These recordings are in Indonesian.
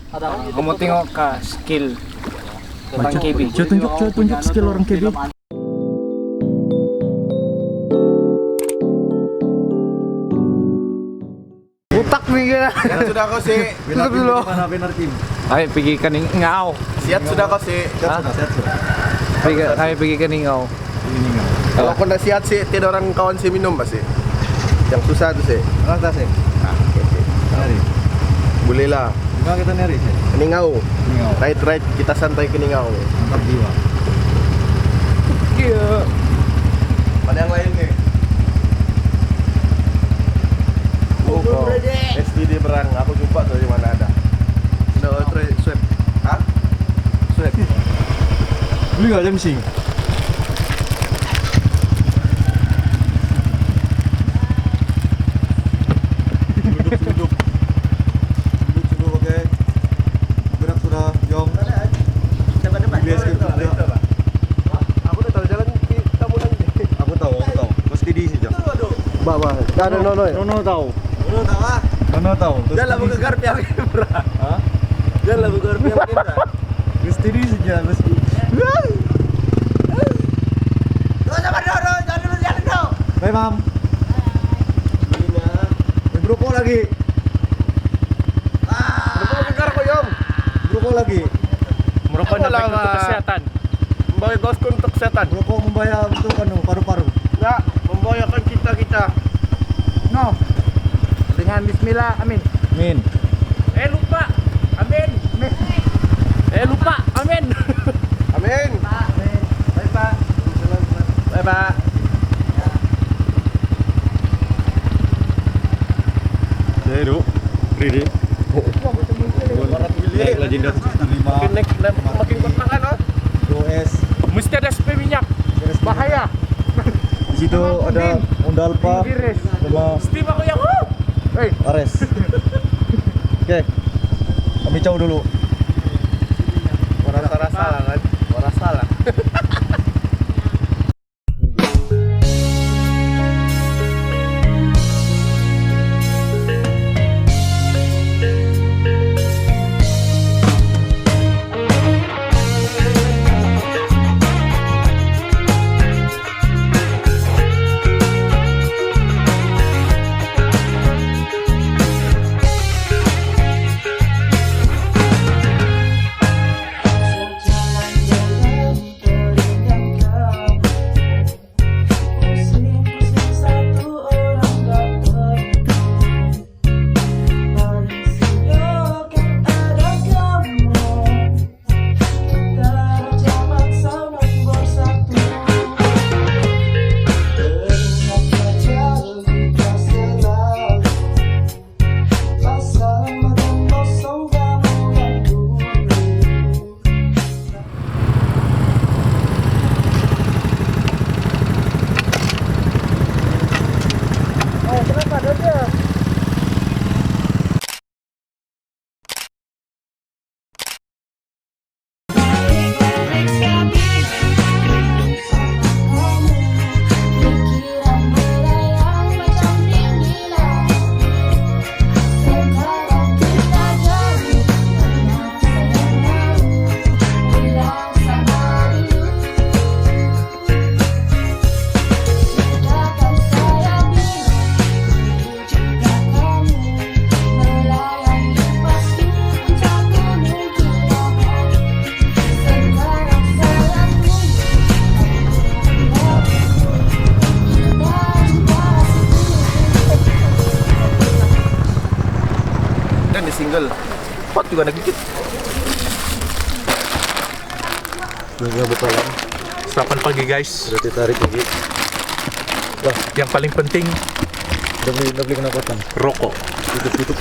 Kamu tengok ke skill orang KB. Coba tunjuk skill orang KB. Utak nih ya. Sudah kau sih. Tutup dulu. Ayo pergi ke Ningau. Siap sudah kau sih. Ayo pergi ke Ningau. Kalau kau dah siap sih, tidak orang kawan sih minum pasti. Yang susah tu sih. Mana sih? Nari. Boleh lah. Enggak kita nari sih. Ningau. Ningau. Right, kita santai ke Ningau. Mantap jiwa. Iya. Ada yang lain nih. Oh, STD berang. Aku jumpa tuh di mana ada. Sudah try swab. Hah? Swab. Beli enggak jam sing? Duduk, oke. Gerak sudah, Yong. Aku udah tahu jalan kamu nanti. Aku tahu. Mesti di sini, Jam. Bawa. Ada nono. Nono tahu. Nono tahu. Jangan buka garpi yang Indra. Hah? Jangan buka garpi yang Indra. Mesti di sini, mesti. Bye, Mam. Broko lagi. Bawa kegar kok Yom. Broko lagi. Merokok Apa dapat lah, untuk Pak? kesehatan. Membawa gosku untuk kesehatan. Broko membayar untuk paru-paru. Ya, membawakan kita. No. Dengan bismillah, amin. Min. Lupa. Amin. Lupa. Amin. Amin. Bye, Pak. Bye, Pak. Saya dulu. Ready. Naik legenda 75. Makin kuat makan, oh. 2S. Mesti ada spray minyak. Bahaya. Di situ ada Undalpa sama Steve aku yang Ares. Oke. Kami caw dulu. Orang salah kan? Orang salah. Single. Pot juga ada gigit. Nggak buka lagi. Sarapan pagi guys. Sudah ditarik lagi. Wah, yang paling penting Udah beli kenapa kan? rokok. Tutup.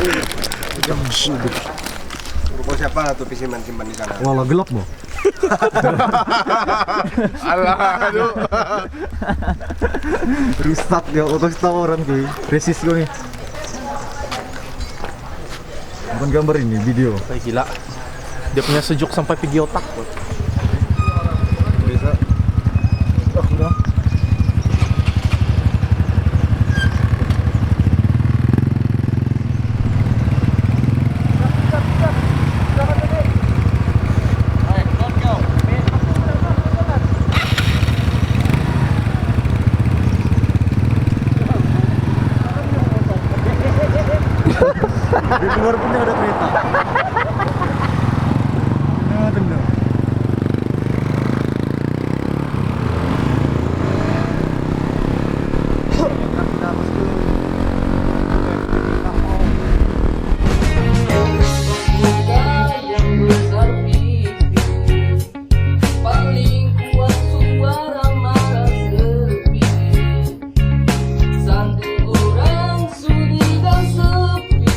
Rokok siapa tuh simpan di sana? Wah, gelap mau. Alah, aduh. Rusak dia otak orang cuy. Resist gue nih. Bukan gambar ini, video. Gila. Dia punya sejuk sampai pergi otak. Bisa. Udah. Di luar pun ada kereta. Nah, bener. Yang besar pipi, paling kuat suara marah sepi. Satu orang sunyi dan sepi,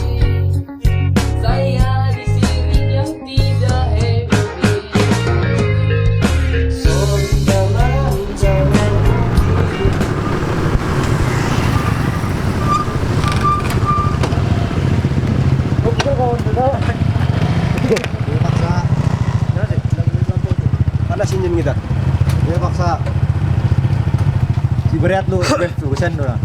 saya di sini yang tidak happy. Sorry jangan Dia paksa. Mana sinyin kita? Dia paksa. Si berat lu, tuh kesen lu. Nah,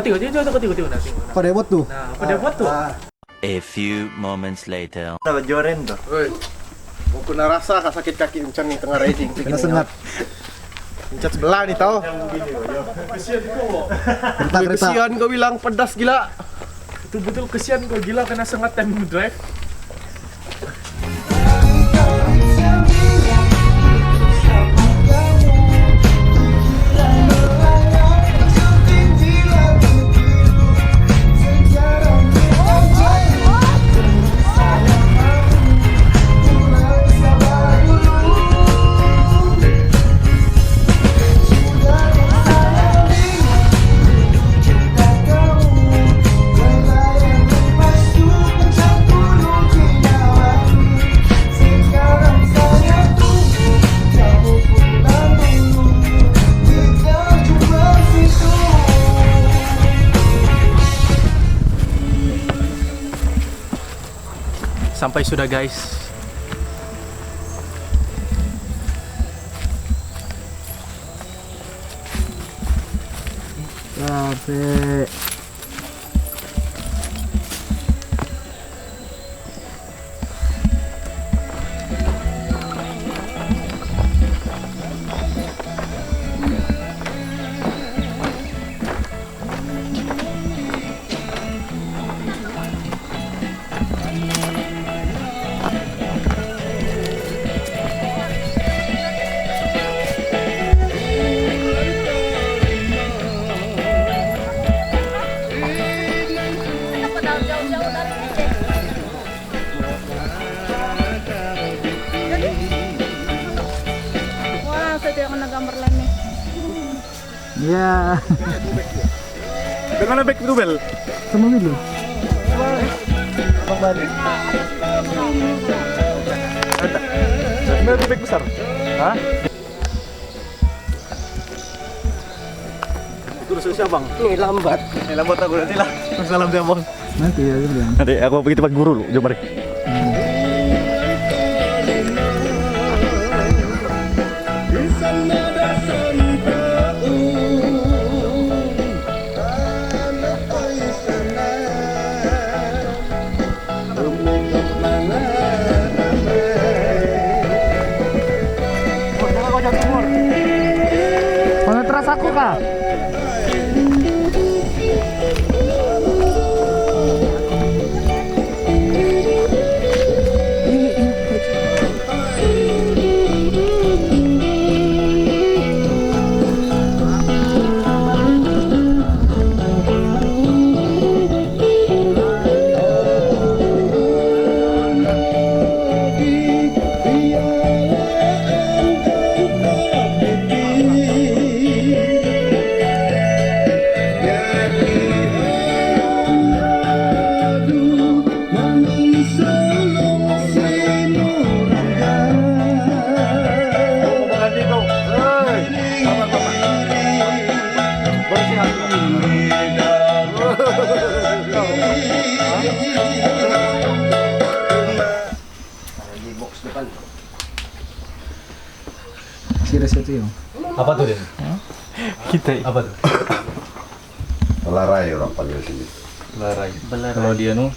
tengok dia tengok nah, tengok. Pada buat tuh. Nah, apa dia buat tuh? A few moments later. Nah, joren tuh. Woi. Mau kena rasa kak sakit kaki Encan nih tengah riding. Kena sengat. Encan sebelah nih tau. Kereta. Kesian kau bilang pedas gila. Betul-betul kesian kau gila kena sengat time drive. Sampai sudah guys. Capek. Wah, saya tidak kena gambar lainnya. Ya. Dengan back itu bel. Sama dulu. Abang balik. Ada. Sebenarnya itu back besar. Hah? Itu resolusi abang. Ini lambat. Lambat aku nanti lah. Salam dia abang. Nanti ya bilang. Nanti aku pergi tempat guru lu. Jom mari. Mana teras aku kah? Serius itu ya? Apa tuh dia? Kita Apa tuh? Larai orang panggil sini. Larai. kalau dia nu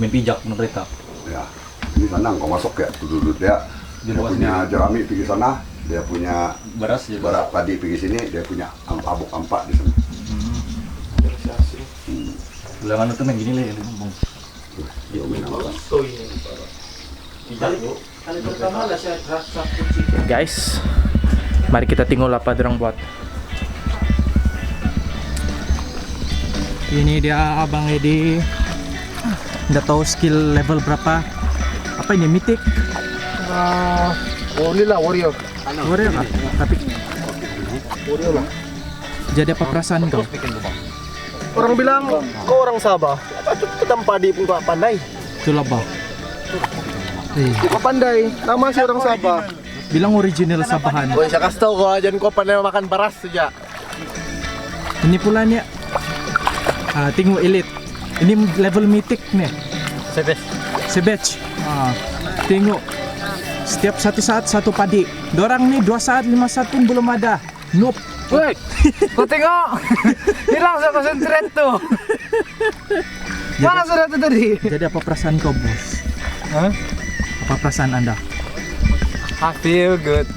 main pijak mereka. Ya, ini sana kau masuk ya, duduk dia. Dia punya jerami pergi sana, dia punya beras padi pergi sini, dia punya abuk ampak di sana. Bilangan itu main gini lah yang ngomong. Dia main apa? Guys, mari kita tengok apa dorang buat. Ini dia Abang Edi. Nggak tahu skill level berapa. Apa ini mythic? Ini lah warrior. Warrior kah? Tapi Warrior lah. jadi apa perasaan kau? Orang bilang kau orang Sabah. Tetap padi pun kau pandai. Itulah bang. Kau pandai. Nama si orang Sabah. Bilang original Sabahan. Kau saya kasih tahu kau jangan kau pandai makan beras saja. Ini pula nih. Tengok elite. Ini level mythic nih. Sebech. Tengok. Setiap satu saat satu padi. Dorang nih 2 saat 5 saat pun belum ada. Nope. Woi, kau tengok. Hilang saya konsentrate tuh. Mana sudah itu tadi? Jadi apa perasaan kau, Bos? Hah? Apa perasaan Anda? I feel good.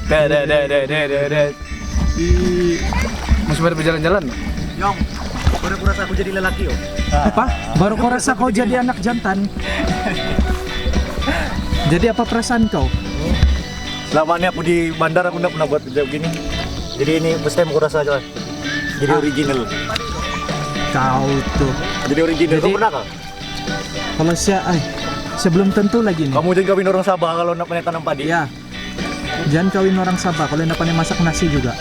Masih pada berjalan-jalan? Yong, baru kurasa aku jadi lelaki yo. Apa? Baru kau rasa kau jadi anak jantan? Jadi apa perasaan kau? Selama ini aku di bandar aku nggak pernah buat video begini. Jadi ini first time aku rasa aja. Jadi original. Kau tuh. Jadi original. Kau pernah kah? Kalau sebelum tentu lagi nih. Kamu jangan kawin orang Sabah kalau nak pandai tanam padi. Ya. Jangan kawin orang Sabah kalau nak pandai masak nasi juga.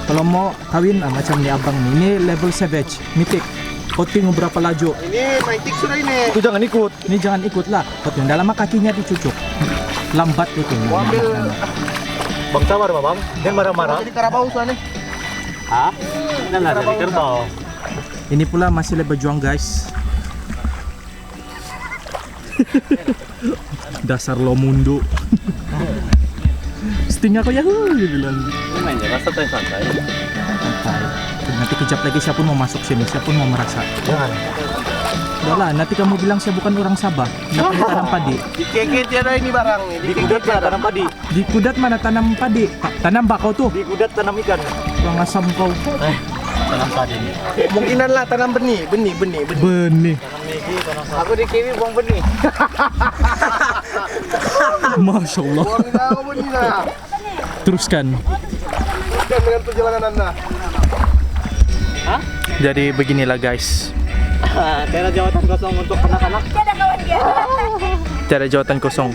Kalau mau kawin macam ni abang nih. Ini level savage, mythic. Kau tengok berapa laju. Ini mythic sudah ini. Itu jangan ikut. Ini jangan ikut lah. Kau tengok dalam kakinya dicucuk. Lambat itu. Ambil Bang sabar bang, jangan marah-marah. jadi karabau sana nih. Hah? Jangan jadi kerbau. Ini pula masih berjuang guys. Dasar lo mundo. Sting aku ya dia bilang. Main aja, santai-santai. Santai. Nanti kejap lagi siapa pun mau masuk sini, siapa pun mau merasa. Jangan. Udah lah, nanti kamu bilang saya bukan orang Sabah. Nggak pernah tanam padi. Di keke tiada ini barang nih. Di kudat mana tanam padi? Di Kudat mana tanam padi? Tanam bakau tuh. Di kudat tanam ikan. Kurang asam kau. Tanam padi. Kemungkinan lah tanam benih. Benih. Aku di Kiwi buang benih. Masya Allah. Buang benih lah. Teruskan. Teruskan dengan perjalanan anda. Jadi beginilah guys. Tiada jawatan kosong untuk anak-anak. Tiada jawatan kosong.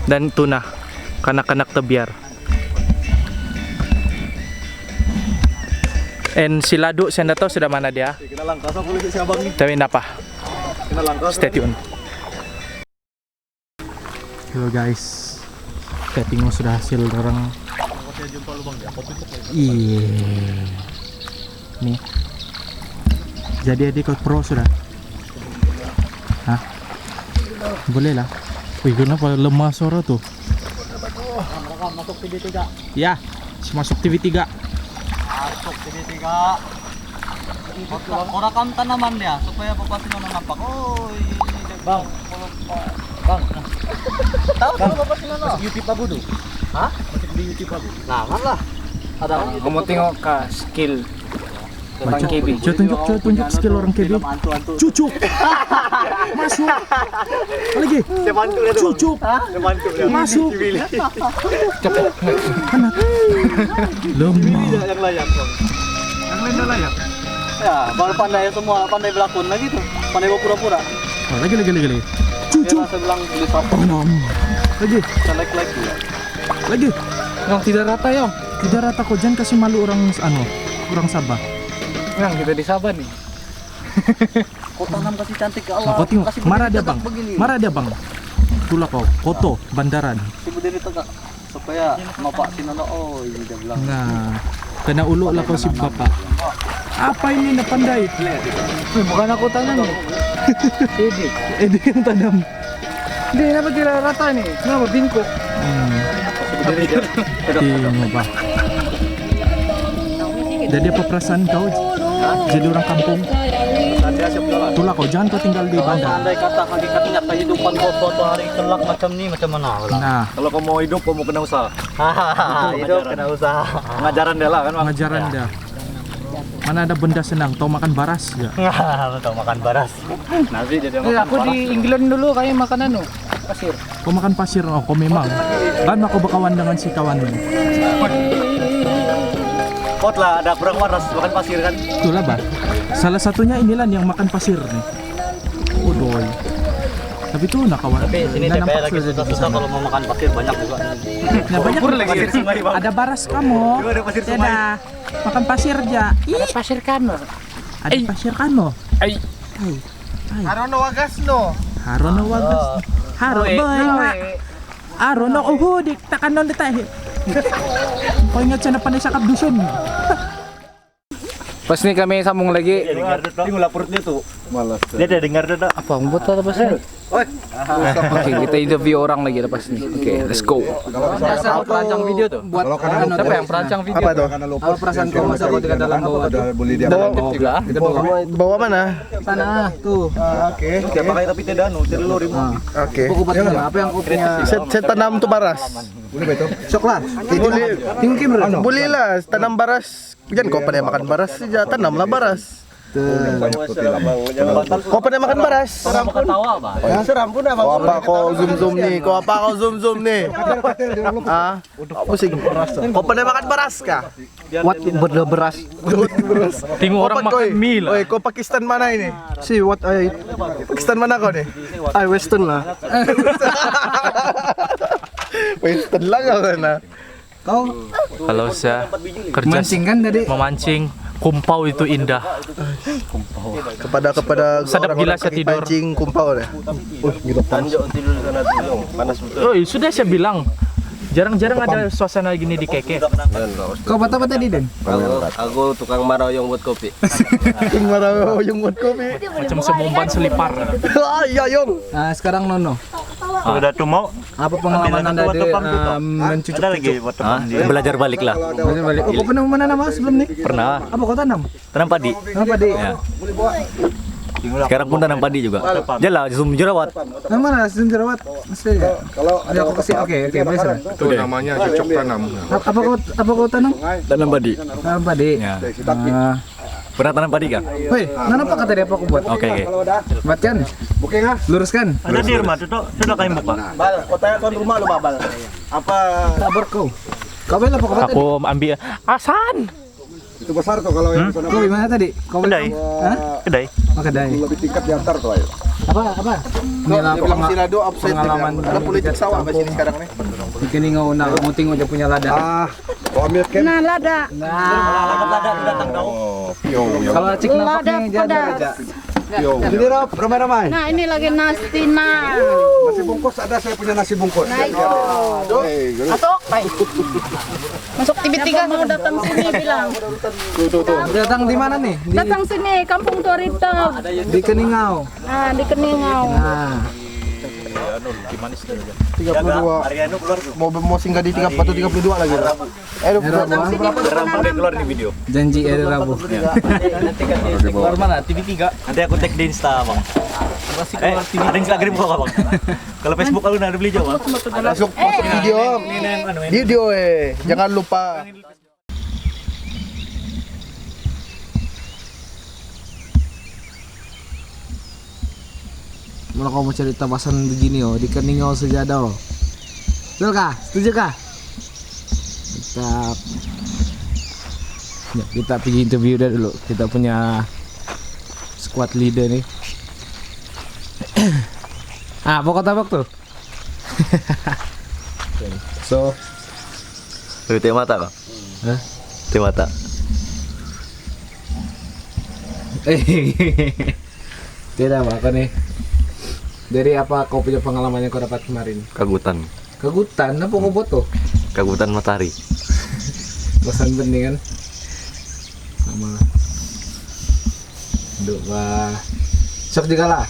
Dan tuna. Kanak-kanak tebiar. And si Ladu saya tidak tahu sudah mana dia. Kena langkah sama polisi si abang ni. Tapi apa? Kena langkah. Stay tune. Hello guys. Kita tengok sudah hasil orang. Iya. Nih. Jadi adik kau pro sudah. Hah? Boleh lah. Wih, kenapa lemah suara tuh? Masuk TV3. Ya, masuk TV3. Masuk TV3. Korakan tanaman dia supaya bapak sino nampak. Oh, bang. Bang. Tahu kalau bapak sino no? YouTube aku tuh. Hah? Masuk di YouTube aku. Jangan lah. Ada Kamu tengok ke skill Baca KB. Coba tunjuk skill orang KB. Cucuk. Masuk. Lagi. Cucuk. Masuk. Cepet. Kanak. Lemah. Yang layak, Bang. Yang lain dah layak. Ya, baru pandai semua, pandai berlakon lagi tuh. Pandai berpura-pura. Oh, lagi. Cucuk. Saya bilang di top. Tanam. Lagi. Selek lagi ya. Lagi. yang tidak rata yang. Tidak rata kok, jangan kasih malu orang orang Sabah. Yang kita di Sabah nih. Kau tanam kasih cantik ke Nah, Allah. kau tengok, Kasih marah berdiri dia bang, tegak begini. marah dia bang. Itulah kau, foto bandaran. Si berdiri tegak supaya bapak si Nono. Oh, ini dia bilang. Nah, kena uluk lah kau si bapak. Apa ini nak pandai? Bukan aku tanam nih. Ini yang tanam. Ini kenapa tidak rata nih? Kenapa bingkok? Tengok bang. Jadi apa perasaan kau jadi orang kampung? Dia siap jalan. Itulah kau, jangan kau tinggal di Kalau bandar. seandainya kata hakikatnya kehidupan kau suatu hari kelak macam ni, macam mana? Nah, Kalau kau mau hidup, kau mau kena usaha. Hidup kena usaha. Pengajaran dia lah kan, Bang? pengajaran dah. Mana ada benda senang, tau makan baras ya. Betul, makan baras. Nasi jadi makan Aku di England dulu kayak makan pasir. Kau makan pasir, oh kau memang. Kan aku berkawan dengan si kawan ini. Pot lah, ada kurang baras, makan pasir kan. Itulah bah. Salah satunya inilah yang makan pasir nih. Oh doi. Tapi tuh nak kawan. Tapi sini Nggak TPA nampak lagi sudah di susah-susah sana. kalau mau makan pasir banyak juga. Nah, banyak lagi. Pasir sungai, Bang. Ada baras kamu. Juga ada pasir sungai. Dadah. Makan pasir aja. Ada pasir kano. Ada pasir kano. Ay. Arono wagas no. Harono wagas. Haro boy. Arono uhudik takanon ditahi. Kau ingat sana pandai sakap dusun. Pas nih kami sambung lagi. Tengok lah perutnya tuh. Malas. Dia ada dengar dah. Apa buat apa pas nih? Oke, kita interview orang lagi lepas nih. Oke, let's go. Apa perancang video tuh? Buat siapa yang perancang video? Apa tuh? Apa perasaan kau masa kau tidak dalam bawah? Juga. Kita bawa Bawa mana? sana tuh. Oke. Dia pakai tapi tidak telur Oke. Buku apa yang kau punya? Saya tanam tuh baras. Boleh betul? Coklat. Boleh. Tinggi berapa? Boleh lah, tanam baras. Jangan kau pandai makan baras, ya tanamlah baras. Kau pandai makan baras? ketawa, Bang. Seram pun apa? Kau apa kau zoom nih? Kau apa kau zoom nih? Ah, pusing. Kau pandai makan baras kah? What beras? Tengok orang makan mie lah. Oi, kau Pakistan mana ini? Si what I Pakistan mana kau nih? I Western lah. Pakistan lah kau sana. Kau Kalau saya kerja mancing kan tadi? memancing, kumpau itu indah. Kepada Sedap gila saya tidur. Pancing kumpau deh. Oh, sudah saya bilang. Jarang-jarang ada suasana gini di Keke. Kau apa tadi Den? Aku tukang marauyong buat kopi. King marah yung buat kopi. Macam semumban selipar. Ah, iya yung. Nah, sekarang Nono. Udah tuh mau Apa pengalaman Anda di mencucuk? ada lagi buat belajar balik lah. Balik. Oh, kau pernah menanam apa sebelum nih? Pernah Apa kau tanam? tanam padi. Apa di? Sekarang pun tanam padi juga. Jalan zoom jerawat. Yang mana? Sistem jerawat? Mesti ya? Ada aku kasih. Oke, boleh sana. Itu namanya cocok tanam. Apa kau tanam? Tanam padi. Tanam padi. Ya. Ah. Pernah tanam padi kah? Woi, nanam apa kata dia apa aku buat? Oke. Buatkan. Luruskan. Ada di rumah tuh sudah kayak buka. Bal, kau tanya tuan rumah lu babal. Apa Sabar kau. Kau bela apa kau tadi? Aku ambil Asan. Itu besar tuh kalau yang sana Kau di mana tadi? Kau Kedai. Hah? Kedai. Oh, kedai. lebih tingkat di antar tuh ayo. Apa? Inilah Silado upside pengalaman ada politik sawah di sini sekarang nih. Ikan ingau nak mau tengok dia punya lada. Ah, kau ambil camp. Nah, lada. Kalau cik nampaknya dia ada aja. Ini Rob, ramai-ramai. Nah, ini lagi nasi nah. Nasi bungkus ada, saya punya nasi bungkus. Nah, itu. Masuk, baik. Masuk TV3 mau datang sini bilang. Datang di mana nih? Datang sini, Kampung Torita. Di Keningau. Nah, di Keningau. Nah, 32. Mau singgah di 32 lagi. Datang sini. Keluar di video. janji hari Rabu. Keluar mana? TV3. Nanti aku tag di Insta, Bang. Ada Instagram kok, Bang. Kalau Facebook aku udah beli jawab. Masuk video. Video jangan lupa. Kalau kau mau cerita pasan begini oh, di Keningau sejadah oh. Betul kah? Setuju kah? Mantap. Ya, kita pergi interview dia dulu. Kita punya squad leader nih. Apa kata bak tuh? So, Teh mata, Bang. Hah? Teh mata. Tidak apa nih. Dari apa kau punya pengalaman yang kau dapat kemarin? Kagutan. Kagutan, apa kau buat tuh? Kagutan matahari. Bosan bening kan? Sama. Duk sok juga lah.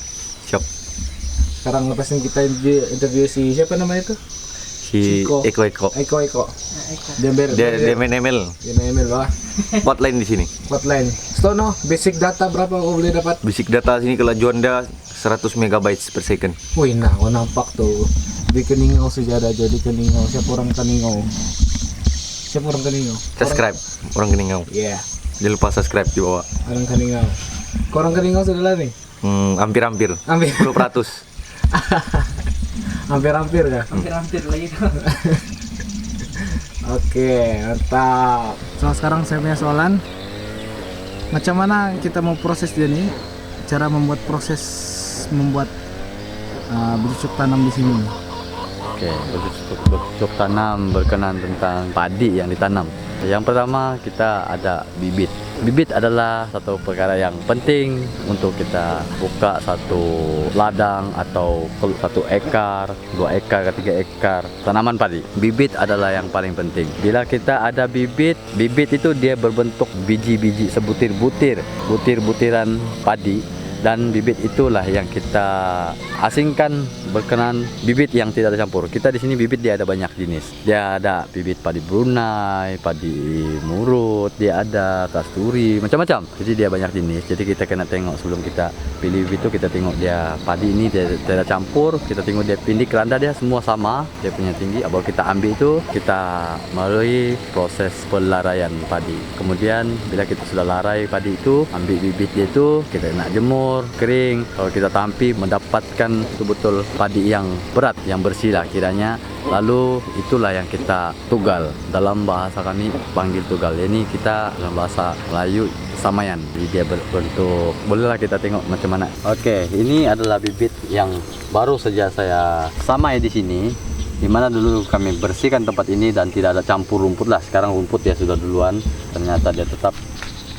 Siap. Sekarang lepasin kita interview si siapa namanya itu? Si Ciko. Eko. Dia Dia main ML. Dia main email lah. Hotline di sini. Hotline. Stono, basic data berapa kau boleh dapat? Basic data sini kelajuan dia 100 megabytes per second. Wih, nah, kau nampak tuh. Di Keningau sejarah aja di Keningau. Siapa orang Keningau? Siapa orang Keningau? Subscribe orang Keningau. Iya. Jangan lupa subscribe di bawah. Orang Keningau. Kau orang Keningau sudah nih? Hampir-hampir. Hampir. 10%. Hampir-hampir kah? Hampir-hampir lagi. Oke, mantap. So, sekarang saya punya soalan. Macam mana kita mau proses dia nih? Cara membuat proses membuat bercocok tanam di sini. Oke, bercocok tanam berkenan tentang padi yang ditanam. Yang pertama kita ada bibit. Bibit adalah satu perkara yang penting untuk kita buka satu ladang atau 1 ekar, 2 ekar, 3 ekar tanaman padi. Bibit adalah yang paling penting. Bila kita ada bibit, bibit itu dia berbentuk biji-biji sebutir-butir, butir-butiran padi. Dan bibit itulah yang kita asingkan berkenan bibit yang tidak ada campur. Kita di sini bibit dia ada banyak jenis. Dia ada bibit padi Brunei, padi Murut, dia ada kasturi, macam-macam. Jadi dia banyak jenis. Jadi kita kena tengok sebelum kita pilih bibit itu, kita tengok dia padi ini dia tidak campur. Kita tengok dia pindik keranda dia semua sama, dia punya tinggi. Baru kita ambil itu, kita melalui proses pelaraian padi. Kemudian bila kita sudah larai padi itu, ambil bibit dia itu, kita nak jemur kering. Kalau kita tampi mendapatkan betul-betul padi yang berat, yang bersih lah kiranya. Lalu itulah yang kita tugal. Dalam bahasa kami panggil tugal. Ini kita dalam bahasa Melayu samayan. Jadi dia berbentuk. Bolehlah kita tengok macam mana. Oke, ini adalah bibit yang baru saja saya samai di sini. Di mana dulu kami bersihkan tempat ini dan tidak ada campur rumput lah. Sekarang rumput ya sudah duluan. Ternyata dia tetap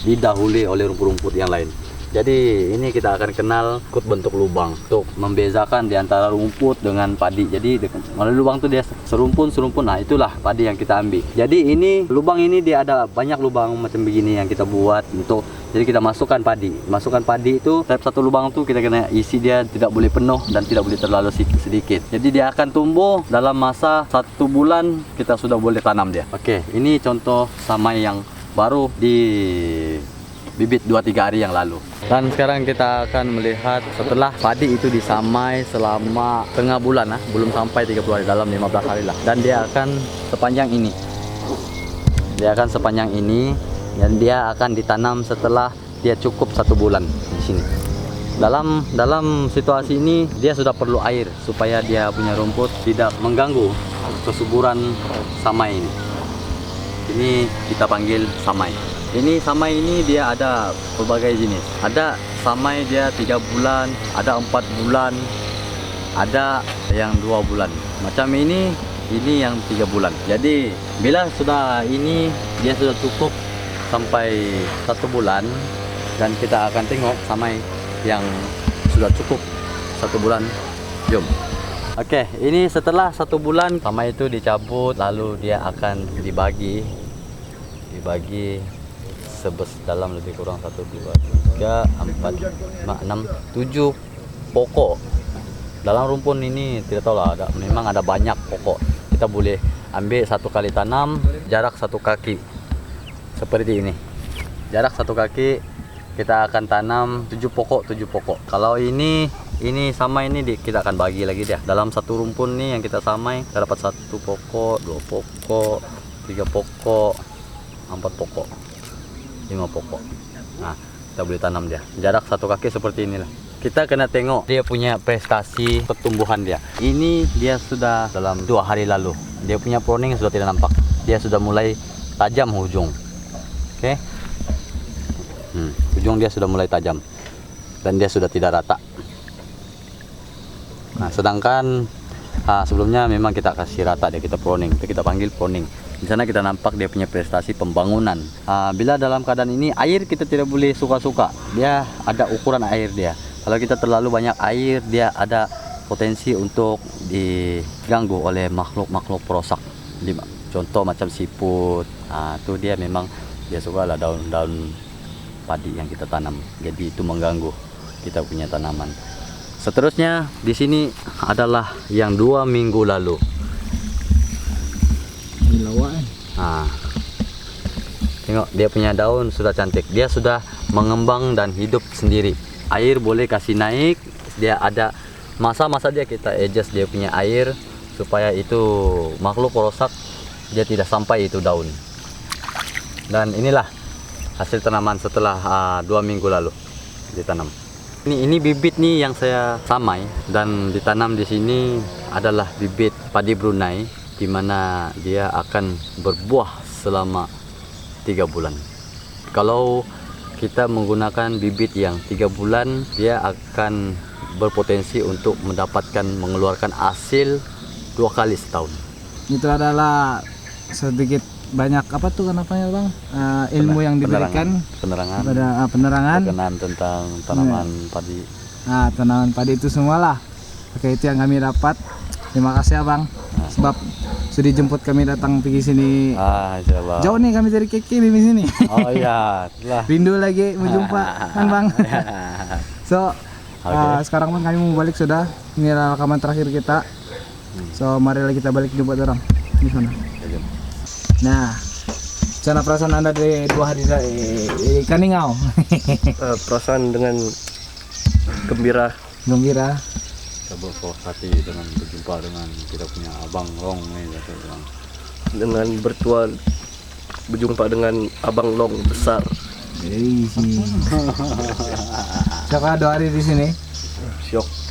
didahului oleh rumput-rumput yang lain. Jadi ini kita akan kenal ikut bentuk lubang untuk membezakan di antara rumput dengan padi. Jadi melalui lubang itu dia serumpun. Nah itulah padi yang kita ambil. Jadi ini lubang ini dia ada banyak lubang macam begini yang kita buat untuk. Jadi kita masukkan padi. Masukkan padi itu satu lubang itu kita kena isi dia tidak boleh penuh dan tidak boleh terlalu sedikit. Jadi dia akan tumbuh dalam masa 1 bulan kita sudah boleh tanam dia. Oke, ini contoh samai yang baru di bibit 2-3 hari yang lalu. Dan sekarang kita akan melihat setelah padi itu disamai selama tengah bulan belum sampai 30 hari, dalam 15 hari lah. Dan dia akan sepanjang ini. Dia akan sepanjang ini dan dia akan ditanam setelah dia cukup 1 bulan di sini. Dalam situasi ini dia sudah perlu air supaya dia punya rumput tidak mengganggu kesuburan samai ini. Ini kita panggil samai. Ini samai ini dia ada berbagai jenis. Ada samai dia 3 bulan, ada 4 bulan, ada yang 2 bulan. Macam ini yang 3 bulan. Jadi bila sudah ini dia sudah cukup sampai 1 bulan dan kita akan tengok samai yang sudah cukup 1 bulan. Jom. Oke, ini setelah 1 bulan samai itu dicabut, lalu dia akan dibagi dalam lebih kurang 1, 2, 3, 4, 5, 6, 7 pokok. Dalam rumpun ini tidak tahu lah, memang ada banyak pokok. Kita boleh ambil 1 kali tanam jarak 1 kaki seperti ini. Jarak 1 kaki kita akan tanam 7 pokok. Kalau ini samai ini kita akan bagi lagi dia. Dalam 1 rumpun nih yang kita samai kita dapat 1 pokok, 2 pokok, 3 pokok, 4 pokok, 5 pokok. Nah, kita boleh tanam dia. Jarak 1 kaki seperti inilah. Kita kena tengok dia punya prestasi pertumbuhan dia. Ini dia sudah dalam 2 hari lalu. Dia punya pruning sudah tidak nampak. Dia sudah mulai tajam ujung. Oke. Ujung dia sudah mulai tajam. Dan dia sudah tidak rata. Nah, sedangkan sebelumnya memang kita kasih rata dia, kita pruning. Kita panggil pruning. Di sana kita nampak dia punya prestasi pembangunan. Bila dalam keadaan ini air kita tidak boleh suka-suka. Dia ada ukuran air dia. Kalau kita terlalu banyak air, dia ada potensi untuk diganggu oleh makhluk-makhluk perosak. Contoh macam siput. Itu dia memang dia suka lah daun-daun padi yang kita tanam. Jadi itu mengganggu kita punya tanaman. Seterusnya di sini adalah yang 2 minggu lalu. Tengok dia punya daun sudah cantik. Dia sudah mengembang dan hidup sendiri. Air boleh kasih naik. Dia ada masa-masa dia kita adjust dia punya air supaya itu makhluk perusak dia tidak sampai itu daun. Dan inilah hasil tanaman setelah 2 minggu lalu ditanam. Ini bibit nih yang saya samai dan ditanam di sini adalah bibit padi Brunei, di mana dia akan berbuah selama 3 bulan. Kalau kita menggunakan bibit yang 3 bulan, dia akan berpotensi untuk mengeluarkan hasil 2 kali setahun. Itu adalah sedikit banyak apa tuh kenapanya bang, ilmu yang diberikan, penerangan berkenan tentang tanaman padi. Nah, tanaman padi itu semualah. Oke, itu yang kami dapat. Terima kasih abang, sebab sudah dijemput kami datang pergi sini. Insyaallah. Jauh nih kami dari Keki di sini. Oh iya, telah. Rindu lagi mau jumpa kan bang. So sekarang pun kami mau balik sudah. Ini adalah rekaman terakhir kita. So marilah kita balik jumpa orang di sana. Nah, cara perasaan anda dari 2 hari dari Kaningau? Perasaan dengan gembira. Kita berpuas hati dengan berjumpa dengan kita punya Abang Long nih, dengan berjumpa dengan Abang Long besar. Siapa 2 hari di sini? Syok.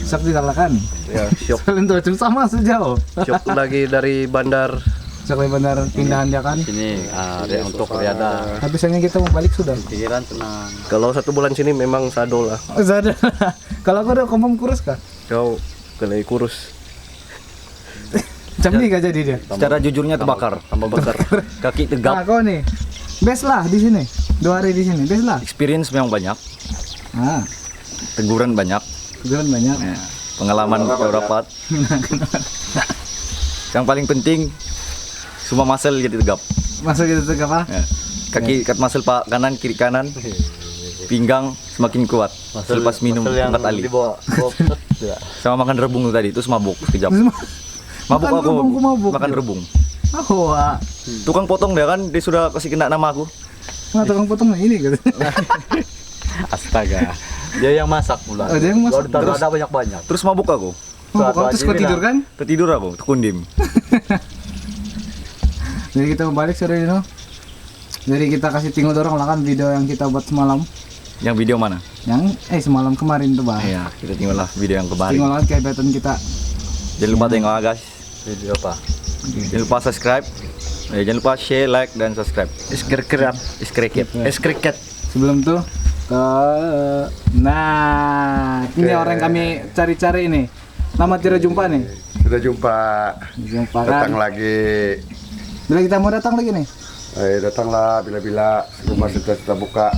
Syok dikalahkan. Ya, syok. Kalian tuh sama sejauh. Syok lagi dari bandar. Syok dari bandar pindahan dia kan. Sini untuk riada. Tapi sayangnya kita mau balik sudah. Pikiran tenang. Kalau 1 bulan sini memang sado lah. Sado. Kalau aku udah komom kurus kah? Kau kena kurus. Jam ini gak jadi dia. Secara jujurnya terbakar. Tambah bakar. Kaki tegap. Nah, kau nih. Best lah di sini. 2 hari di sini. Best lah. Experience memang banyak. Teguran banyak. Teguran banyak. Ya, pengalaman dapat. Yang paling penting semua muscle jadi tegap. Masuk gitu tegap apa? Ya. Kaki kat muscle pak kanan kiri kanan. Pinggang semakin kuat selepas minum 4 ali. Sama makan rebung tuh tadi, terus mabuk sekejap. Mabuk aku. Makan rebung. Tukang potong dia kan, dia sudah kasih kena nama aku. Nah, tukang potong ini gitu. Astaga. Dia yang masak pula. Oh, dia yang masak. Terus ada banyak-banyak. Terus mabuk aku. Terus kau tidur kan? Tertidur aku, terkundim. Jadi kita balik sore ini. Jadi kita kasih tengok orang lah kan video yang kita buat semalam. Yang video mana? Yang semalam kemarin tuh bang. Iya, kita tinggallah video yang kemarin. Tinggal lagi kegiatan kita. Jangan lupa tengok guys. Video apa? Jangan lupa subscribe. Jangan lupa share, like, dan subscribe. Skriket. Sebelum tuh nah ini orang yang kami cari-cari ini. Nama tidak jumpa nih. Sudah jumpa. Kan? Datang lagi. Bila kita mau datang lagi nih. Datanglah bila-bila rumah sudah buka.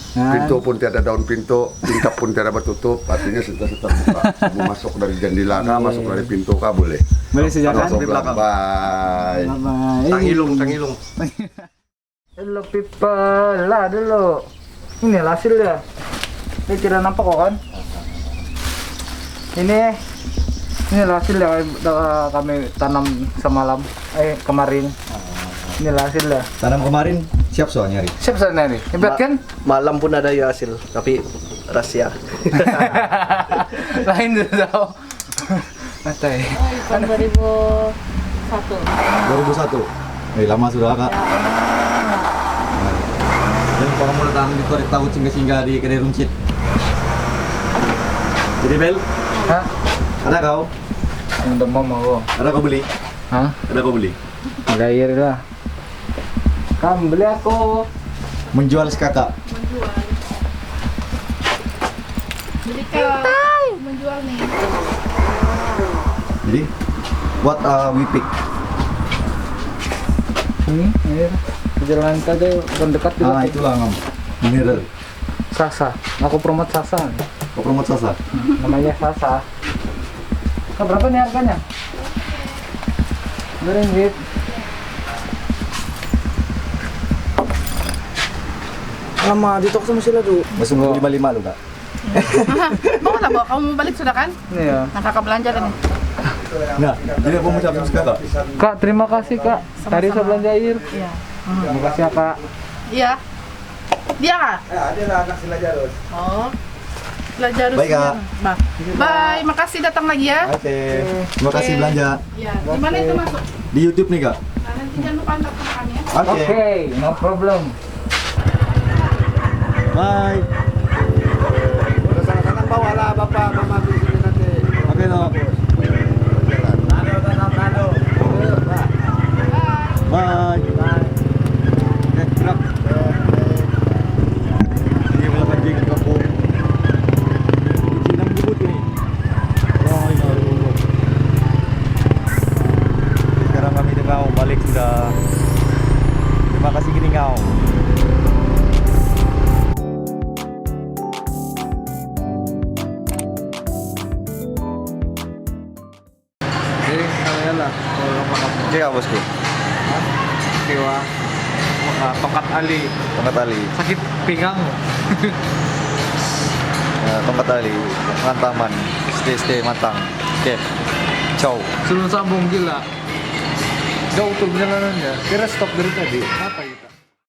Pintu pun tiada daun pintu, tingkap pun tiada bertutup, artinya sudah buka. Mau masuk dari jendela kah, masuk dari pintu kah boleh. Boleh sejalan di belakang. Bye. Tangilung. Hello people, lah dulu. Ini hasilnya. Ini tidak nampak kok kan? Ini hasilnya kami tanam semalam, kemarin. Ini hasilnya. Tanam kemarin siap soalnya nyari. Siap soalnya nyari. Hebat kan? Malam pun ada ya hasil, tapi rahasia. Lain dulu tau. Atai. Tahun 2001. 2001. Lama sudah kak. Dan kalau mau datang di korek tahu singgah-singgah di kedai runcit. Jadi Bel? Hah? Ada kau? Udah mau. Ada kau beli? Hah? Ada kau beli? Ada air lah. Kamu beli aku. Menjual sekakak. Beli kau. Menjual nih. Jadi, what we pick? Ini air. Perjalanan tadi bukan dekat juga. Itulah ngam. Mineral. Sasa. Aku promote Sasa. Kau promote Sasa? Namanya Sasa. Kau berapa nih harganya? Ringgit. Lama di toko masih lalu. Masuk 55 lu kak. Bawa lah, kamu balik sudah kan? Iya. Nah kakak belanja nih. Nah, jadi apa mau ucapin kakak? Kak, terima kasih Kak. Tadi saya belanja air. Iya. Terima kasih ya Kak. Iya. Dia Kak? Dia lah anak sila Jarus. Oh. Belajar Baik, Kak. Bye, makasih datang lagi ya. Oke. Terima kasih belanja. Ya, di mana itu masuk? Di YouTube nih, Kak. Nah, nanti jangan lupa antar ke kami ya. Oke. No problem. Bye. Udah sana-sana bawa lah bapak mama di sini nanti. Oke, no. Bye. Oke, gerak. Ini malah anjing di kampung. Cinang bubut ini. Wah, ini ada bubut. Sekarang kami tengah balik sudah. Terima kasih gini kau. Jadi kalian lah kalau makan Oke, Kak Bosku. kewa tongkat ali Tongkat tali. sakit pinggang. Tongkat tali. Mantaman. Stay matang. Oke. Ciao. Sebelum sambung gila. Jauh tuh perjalanannya. Kira stop dari tadi.